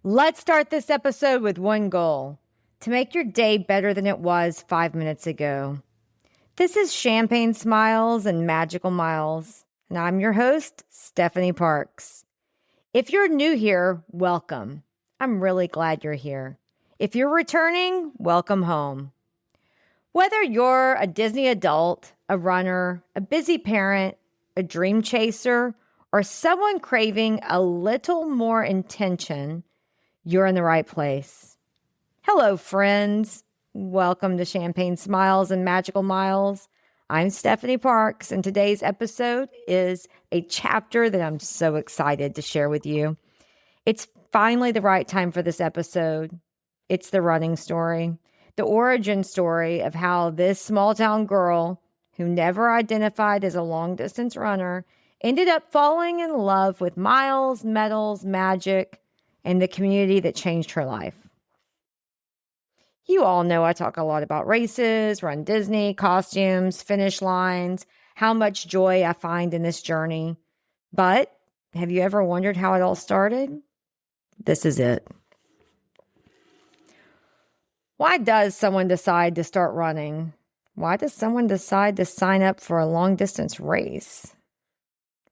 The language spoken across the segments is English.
Let's start this episode with one goal: to make your day better than it was 5 minutes ago. This is Champagne Smiles and Magical Miles, and I'm your host, Stephanie Parks. If you're new here, welcome. I'm really glad you're here. If you're returning, welcome home. Whether you're a Disney adult, a runner, a busy parent, a dream chaser, or someone craving a little more intention, you're in the right place. Hello, friends. Welcome to Champagne Smiles and Magical Miles. I'm Stephanie Parks, and today's episode is a chapter that I'm so excited to share with you. It's finally the right time for this episode. It's the running story, the origin story of how this small town girl who never identified as a long distance runner ended up falling in love with miles, medals, magic, and the community that changed her life. You all know I talk a lot about races, runDisney, costumes, finish lines, how much joy I find in this journey. But have you ever wondered how it all started? This is it. Why does someone decide to start running? Why does someone decide to sign up for a long distance race?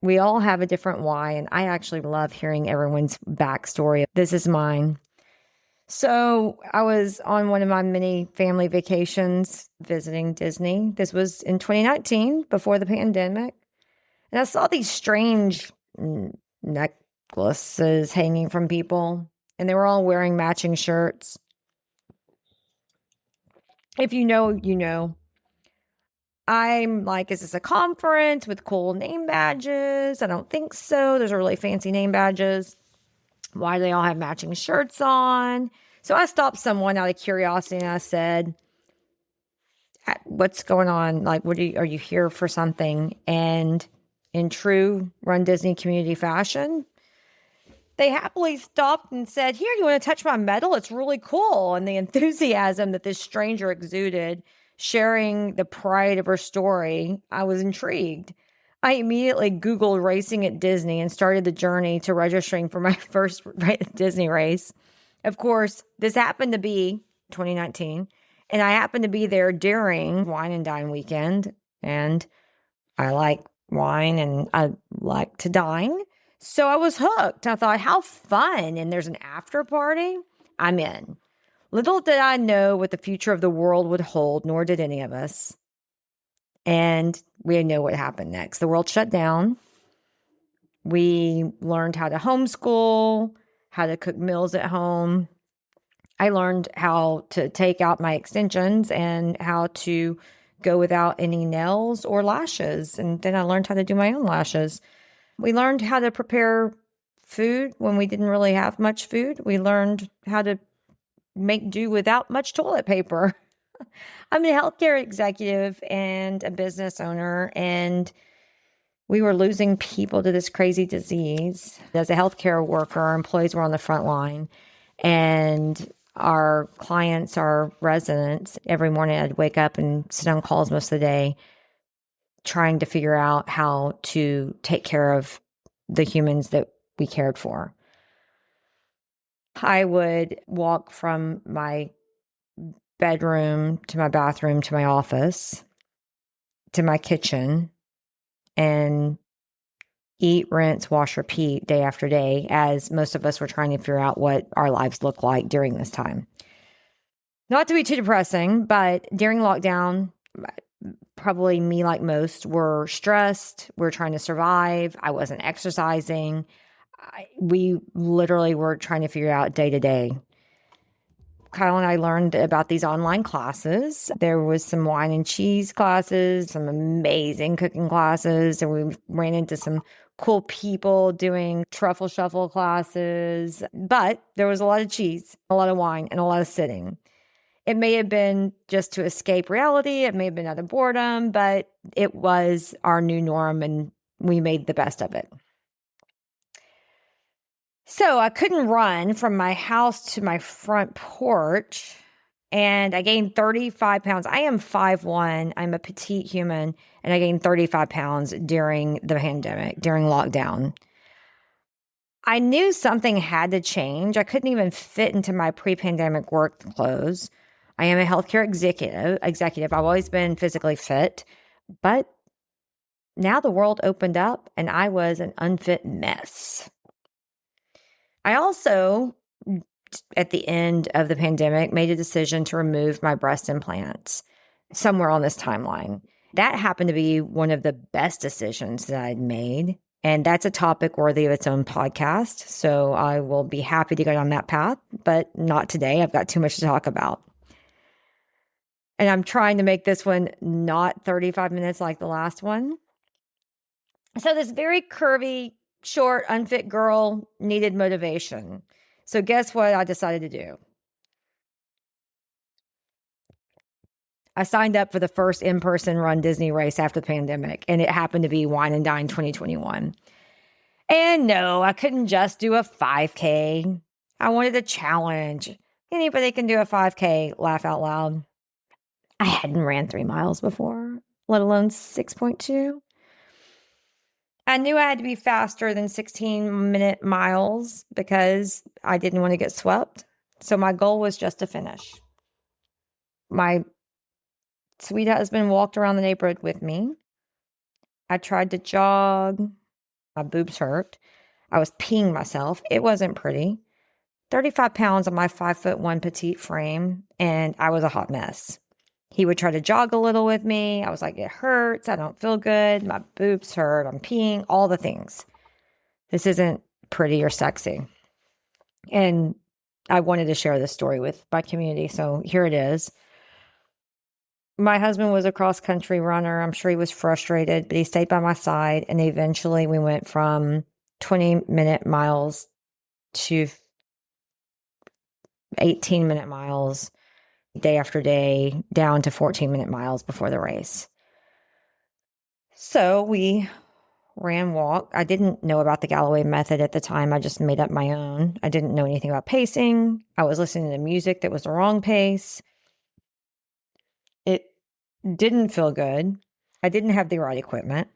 We all have a different why, and I actually love hearing everyone's backstory. This is mine. So I was on one of my many family vacations visiting Disney. This was in 2019, before the pandemic. And I saw these strange necklaces hanging from people, and they were all wearing matching shirts. If you know, you know. I'm like, is this a conference with cool name badges? I don't think so. Those are really fancy name badges. Why do they all have matching shirts on? So I stopped someone out of curiosity and I said, what's going on? Like, are you here for something? And in true runDisney community fashion, they happily stopped and said, here, you want to touch my medal? It's really cool. And the enthusiasm that this stranger exuded, sharing the pride of her story, I was intrigued. I immediately Googled racing at Disney and started the journey to registering for my first Disney race. Of course, this happened to be 2019, and I happened to be there during Wine Dine weekend, and I like wine and I like to dine. So I was hooked. I thought, how fun. And there's an after party. I'm in. Little did I know what the future of the world would hold, nor did any of us. And we know what happened next. The world shut down. We learned how to homeschool, how to cook meals at home. I learned how to take out my extensions and how to go without any nails or lashes. And then I learned how to do my own lashes. We learned how to prepare food when we didn't really have much food. We learned how to make do without much toilet paper. I'm a healthcare executive and a business owner, and we were losing people to this crazy disease. As a healthcare worker, our employees were on the front line, and our clients, our residents, every morning I'd wake up and sit on calls most of the day trying to figure out how to take care of the humans that we cared for. I would walk from my bedroom to my bathroom to my office to my kitchen and eat, rinse, wash, repeat day after day, as most of us were trying to figure out what our lives look like during this time. Not to be too depressing, but during lockdown, probably me, like most, were stressed. We're trying to survive. I wasn't exercising. We literally were trying to figure out day to day. Kyle and I learned about these online classes. There was some wine and cheese classes, some amazing cooking classes, and we ran into some cool people doing truffle shuffle classes. But there was a lot of cheese, a lot of wine, and a lot of sitting. It may have been just to escape reality. It may have been out of boredom, but it was our new norm, and we made the best of it. So I couldn't run from my house to my front porch, and I gained 35 pounds. I am 5'1". I'm a petite human, and I gained 35 pounds during the pandemic, during lockdown. I knew something had to change. I couldn't even fit into my pre-pandemic work clothes. I am a healthcare executive. I've always been physically fit, but now the world opened up and I was an unfit mess. I also, at the end of the pandemic, made a decision to remove my breast implants somewhere on this timeline. That happened to be one of the best decisions that I'd made. And that's a topic worthy of its own podcast. So I will be happy to go down that path, but not today. I've got too much to talk about. And I'm trying to make this one not 35 minutes like the last one. So this very curvy, short, unfit girl needed motivation. So guess what I decided to do? I signed up for the first in-person Run Disney race after the pandemic, and it happened to be Wine Dine 2021. And no, I couldn't just do a 5K. I wanted a challenge. Anybody can do a 5K, laugh out loud. I hadn't ran 3 miles before, let alone 6.2. I knew I had to be faster than 16-minute miles because I didn't want to get swept. So my goal was just to finish. My sweet husband walked around the neighborhood with me. I tried to jog. My boobs hurt. I was peeing myself. It wasn't pretty. 35 pounds on my 5'1" petite frame, and I was a hot mess. He would try to jog a little with me. I was like, it hurts. I don't feel good. My boobs hurt. I'm peeing, all the things. This isn't pretty or sexy. And I wanted to share this story with my community. So here it is. My husband was a cross-country runner. I'm sure he was frustrated, but he stayed by my side. And eventually we went from 20-minute miles to 18-minute miles day after day, down to 14-minute miles before the race. So we walk. I didn't know about the Galloway method at the time. I just made up my own. I didn't know anything about pacing. I was listening to music that was the wrong pace. It didn't feel good. I didn't have the right equipment,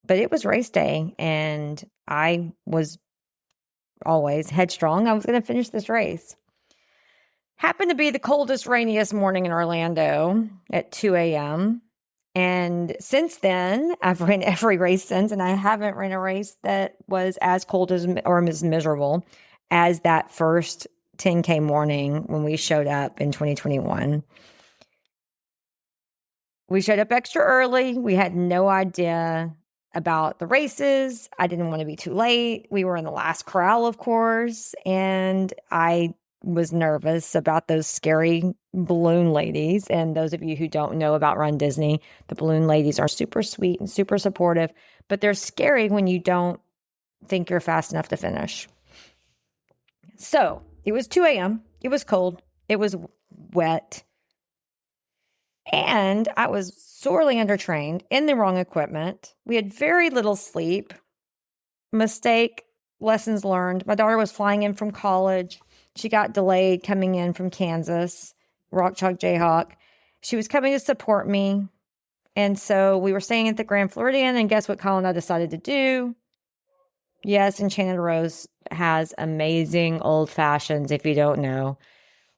but it was race day and I was always headstrong. I was going to finish this race. Happened to be the coldest, rainiest morning in Orlando at 2 a.m. And since then, I've ran every race since, and I haven't ran a race that was as cold as or as miserable as that first 10K morning when we showed up in 2021. We showed up extra early. We had no idea about the races. I didn't want to be too late. We were in the last corral, of course, and I was nervous about those scary balloon ladies. And those of you who don't know about Run Disney, the balloon ladies are super sweet and super supportive, but they're scary when you don't think you're fast enough to finish. So it was 2 a.m. It was cold. It was wet. And I was sorely undertrained in the wrong equipment. We had very little sleep. Mistake, lessons learned. My daughter was flying in from college. She got delayed coming in from Kansas, Rock Chalk Jayhawk. She was coming to support me. And so we were staying at the Grand Floridian, and guess what Colin and I decided to do? Yes, Enchanted Rose has amazing old fashions, if you don't know.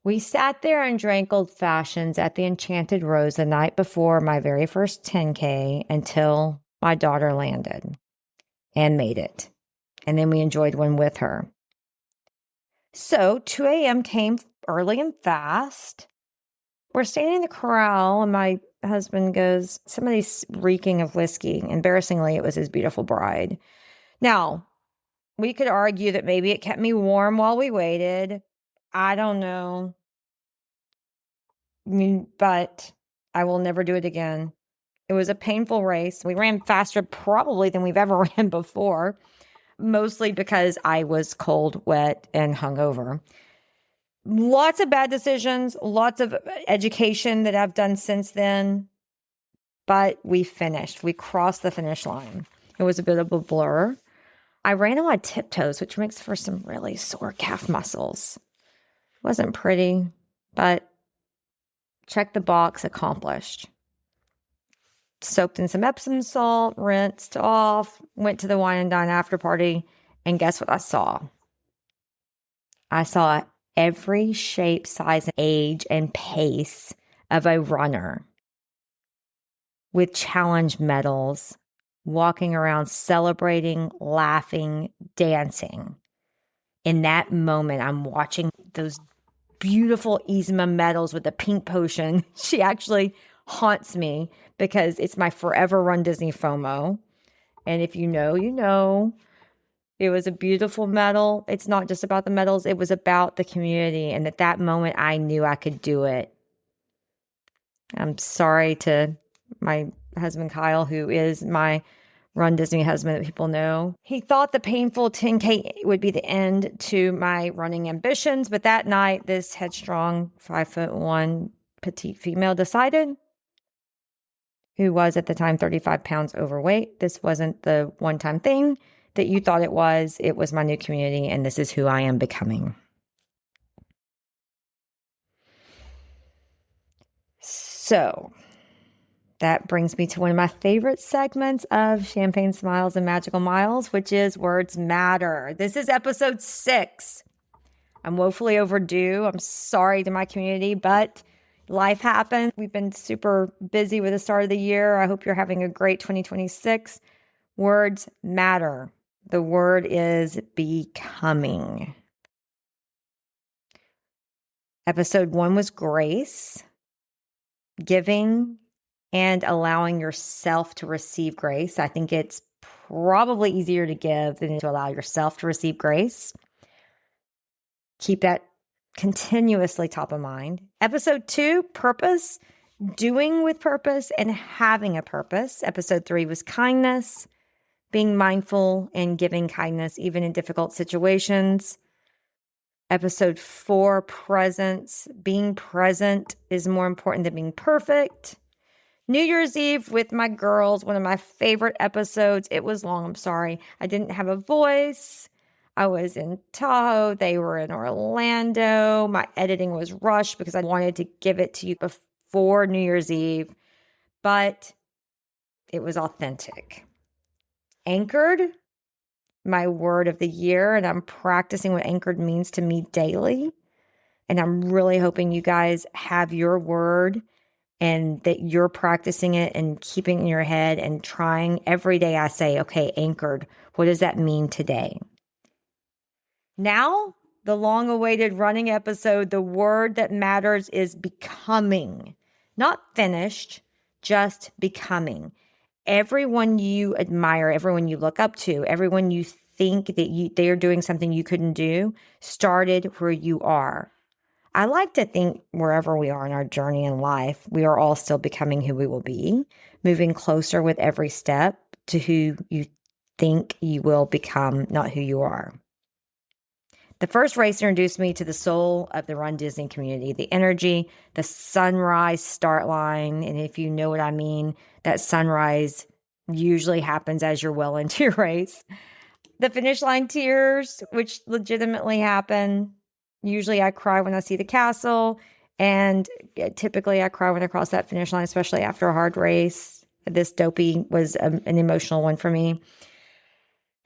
We sat there and drank old fashions at the Enchanted Rose the night before my very first 10K until my daughter landed and made it. And then we enjoyed one with her. So 2 a.m. came early and fast. We're standing in the corral and my husband goes, somebody's reeking of whiskey. Embarrassingly, it was his beautiful bride. Now, we could argue that maybe it kept me warm while we waited. I don't know. But I will never do it again. It was a painful race. We ran faster probably than we've ever ran before, mostly because I was cold, wet, and hungover. Lots of bad decisions, lots of education that I've done since then, but we finished. We crossed the finish line. It was a bit of a blur. I ran on my tiptoes, which makes for some really sore calf muscles. It wasn't pretty, but check the box, accomplished. Soaked in some Epsom salt, rinsed off, went to the Wine and Dine after party, And guess what I saw? I saw every shape, size, age, and pace of a runner with challenge medals, walking around celebrating, laughing, dancing. In that moment, I'm watching those beautiful Yzma medals with the pink potion. She actually haunts me because it's my forever runDisney FOMO. And if you know, you know. It was a beautiful medal. It's not just about the medals. It was about the community. And at that moment, I knew I could do it. I'm sorry to my husband, Kyle, who is my runDisney husband that people know. He thought the painful 10K would be the end to my running ambitions. But that night, this headstrong 5'1" petite female decided, who was at the time 35 pounds overweight, this wasn't the one-time thing that you thought it was. It was my new community, and this is who I am becoming. So that brings me to one of my favorite segments of Champagne Smiles and Magical Miles, which is Words Matter. This is episode 6. I'm woefully overdue. I'm sorry to my community, but life happened. We've been super busy with the start of the year. I hope you're having a great 2026. Words matter. The word is becoming. Episode 1 was grace, giving, and allowing yourself to receive grace. I think it's probably easier to give than to allow yourself to receive grace. Keep that continuously top of mind. Episode 2, purpose, doing with purpose and having a purpose. Episode 3 was kindness, being mindful and giving kindness even in difficult situations. Episode 4, presence. Being present is more important than being perfect. New Year's Eve with my girls, one of my favorite episodes. It was long, I'm sorry. I didn't have a voice. I was in Tahoe. They were in Orlando. My editing was rushed because I wanted to give it to you before New Year's Eve, but it was authentic. Anchored, my word of the year, and I'm practicing what anchored means to me daily. And I'm really hoping you guys have your word and that you're practicing it and keeping it in your head and trying every day. I say, okay, anchored, what does that mean today? Now, the long-awaited running episode, the word that matters is becoming. Not finished, just becoming. Everyone you admire, everyone you look up to, everyone you think that they are doing something you couldn't do, started where you are. I like to think wherever we are in our journey in life, we are all still becoming who we will be, moving closer with every step to who you think you will become, not who you are. The first race introduced me to the soul of the runDisney community, the energy, the sunrise start line. And if you know what I mean, that sunrise usually happens as you're well into your race. The finish line tears, which legitimately happen. Usually I cry when I see the castle, and typically I cry when I cross that finish line, especially after a hard race. This Dopey was an emotional one for me.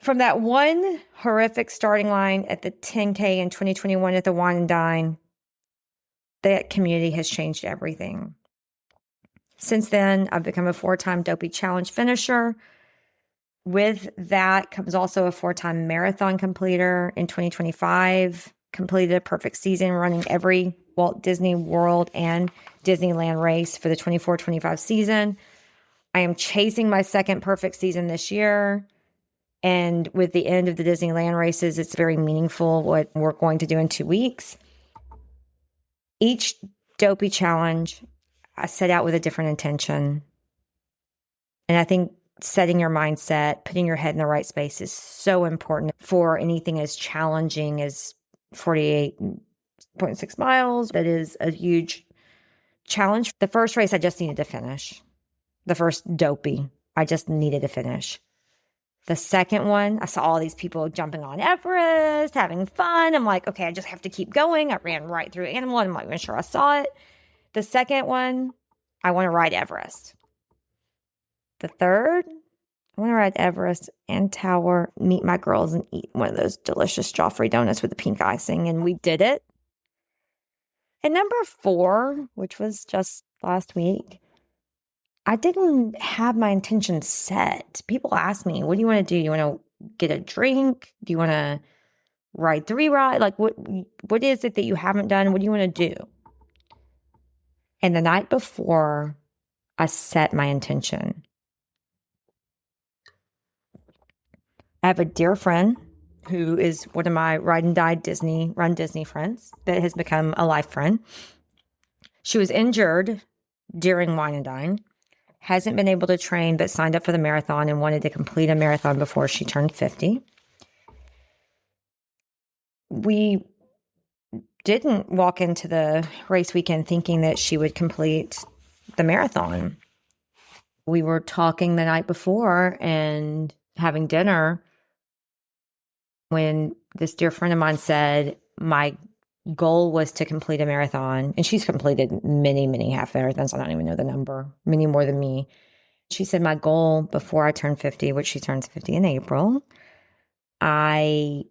From that one horrific starting line at the 10K in 2021 at the Wine Dine, that community has changed everything. Since then, I've become a 4-time Dopey Challenge finisher. With that comes also a 4-time marathon completer in 2025, completed a perfect season running every Walt Disney World and Disneyland race for the 24-25 season. I am chasing my second perfect season this year. And with the end of the Disneyland races, it's very meaningful what we're going to do in 2 weeks. Each Dopey challenge, I set out with a different intention. And I think setting your mindset, putting your head in the right space is so important for anything as challenging as 48.6 miles. That is a huge challenge. The first race, I just needed to finish. The first Dopey, I just needed to finish. The second one, I saw all these people jumping on Everest, having fun. I'm like, okay, I just have to keep going. I ran right through Animal. I'm not even sure I saw it. The second one, I want to ride Everest. The third, I want to ride Everest and Tower, meet my girls, and eat one of those delicious Joffrey donuts with the pink icing. And we did it. And number 4, which was just last week, I didn't have my intention set. People ask me, what do you want to do? You want to get a drink? Do you want to ride 3 ride? Like, what is it that you haven't done? What do you want to do? And the night before, I set my intention. I have a dear friend who is one of my ride and die run Disney friends that has become a life friend. She was injured during Wine Dine, hasn't been able to train, but signed up for the marathon and wanted to complete a marathon before she turned 50. We didn't walk into the race weekend thinking that she would complete the marathon. We were talking the night before and having dinner when this dear friend of mine said, my goal was to complete a marathon. And she's completed many, many half marathons. I don't even know the number, many more than me. She said, my goal before I turn 50, which she turns 50 in April, I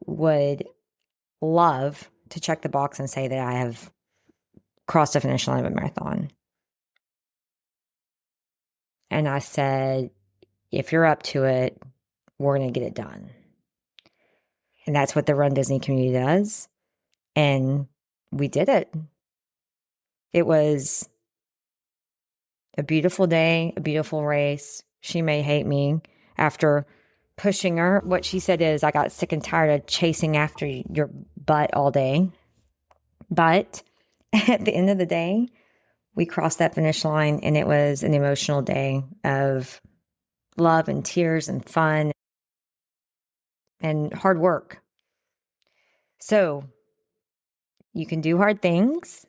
would love to check the box and say that I have crossed the finish line of a marathon. And I said, if you're up to it, we're going to get it done. And that's what the Run Disney community does. And we did it. It was a beautiful day, a beautiful race. She may hate me after pushing her. What she said is, I got sick and tired of chasing after your butt all day. But at the end of the day, we crossed that finish line, and it was an emotional day of love and tears and fun and hard work. So you can do hard things.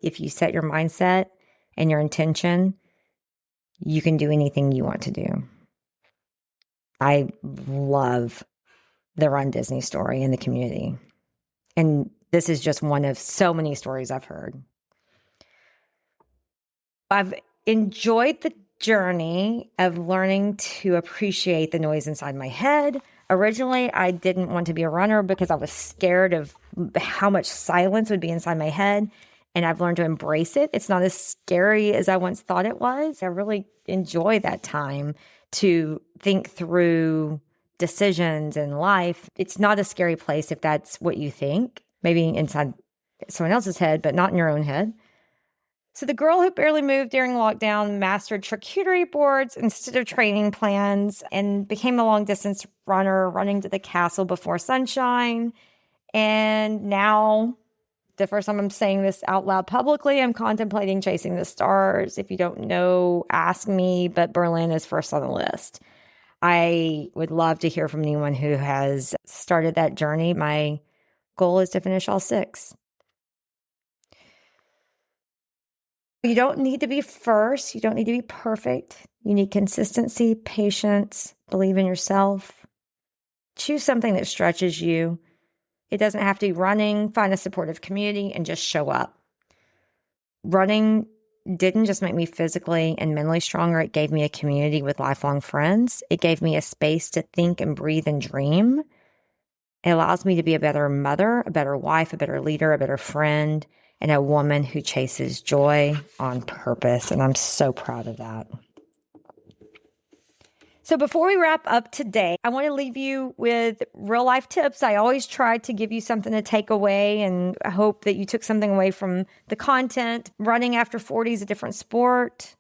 If you set your mindset and your intention, you can do anything you want to do. I love the Run Disney story in the community. And this is just one of so many stories I've heard. I've enjoyed the journey of learning to appreciate the noise inside my head. Originally, I didn't want to be a runner because I was scared of how much silence would be inside my head. And I've learned to embrace it. It's not as scary as I once thought it was. I really enjoy that time to think through decisions in life. It's not a scary place if that's what you think, maybe inside someone else's head, but not in your own head. So the girl who barely moved during lockdown mastered charcuterie boards instead of training plans and became a long distance runner, running to the castle before sunshine. And now, the first time I'm saying this out loud publicly, I'm contemplating chasing the stars. If you don't know, ask me, but Berlin is first on the list. I would love to hear from anyone who has started that journey. My goal is to finish all 6. You don't need to be first. You don't need to be perfect. You need consistency, patience, believe in yourself. Choose something that stretches you. It doesn't have to be running. Find a supportive community and just show up. Running didn't just make me physically and mentally stronger. It gave me a community with lifelong friends. It gave me a space to think and breathe and dream. It allows me to be a better mother, a better wife, a better leader, a better friend, and a woman who chases joy on purpose. And I'm so proud of that. So before we wrap up today, I want to leave you with real life tips. I always try to give you something to take away, and I hope that you took something away from the content. Running after 40 is a different sport.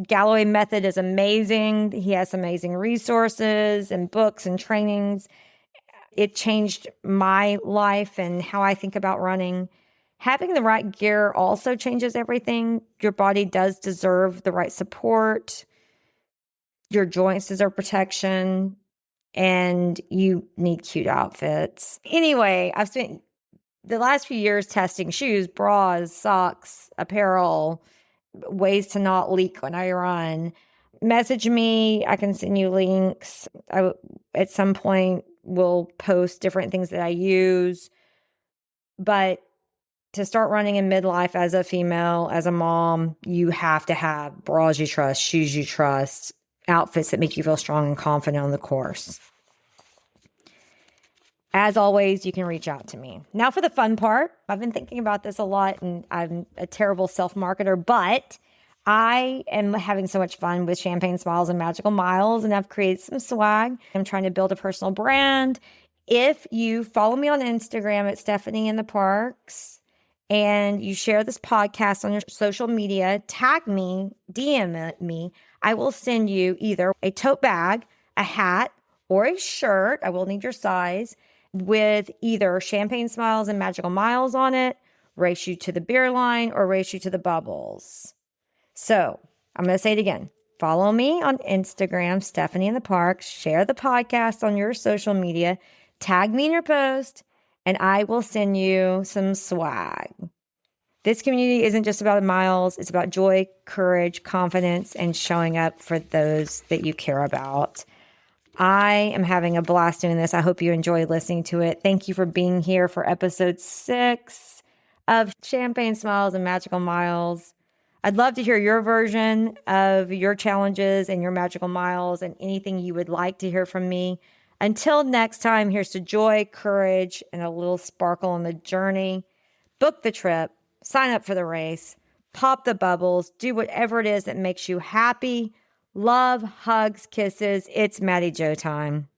Galloway Method is amazing. He has amazing resources and books and trainings. It changed my life and how I think about running. Having the right gear also changes everything. Your body does deserve the right support. Your joints deserve protection, and you need cute outfits. Anyway, I've spent the last few years testing shoes, bras, socks, apparel, ways to not leak when I run. Message me. I can send you links. At some point, will post different things that I use. But to start running in midlife as a female, as a mom, you have to have bras you trust, shoes you trust, outfits that make you feel strong and confident on the course. As always, you can reach out to me. Now for the fun part. I've been thinking about this a lot, and I'm a terrible self-marketer, but I am having so much fun with Champagne Smiles and Magical Miles, and I've created some swag. I'm trying to build a personal brand. If you follow me on Instagram at Stephanie in the Parks, and you share this podcast on your social media, tag me, DM me, I will send you either a tote bag, a hat, or a shirt. I will need your size, with either Champagne Smiles and Magical Miles on it, race you to the beer line, or race you to the bubbles. So I'm going to say it again. Follow me on Instagram, Stephanie in the Parks. Share the podcast on your social media. Tag me in your post, and I will send you some swag. This community isn't just about miles. It's about joy, courage, confidence, and showing up for those that you care about. I am having a blast doing this. I hope you enjoy listening to it. Thank you for being here for episode 6 of Champagne Smiles and Magical Miles. I'd love to hear your version of your challenges and your magical miles and anything you would like to hear from me. Until next time, here's to joy, courage, and a little sparkle on the journey. Book the trip, sign up for the race, pop the bubbles, do whatever it is that makes you happy. Love, hugs, kisses. It's Maddie Jo time.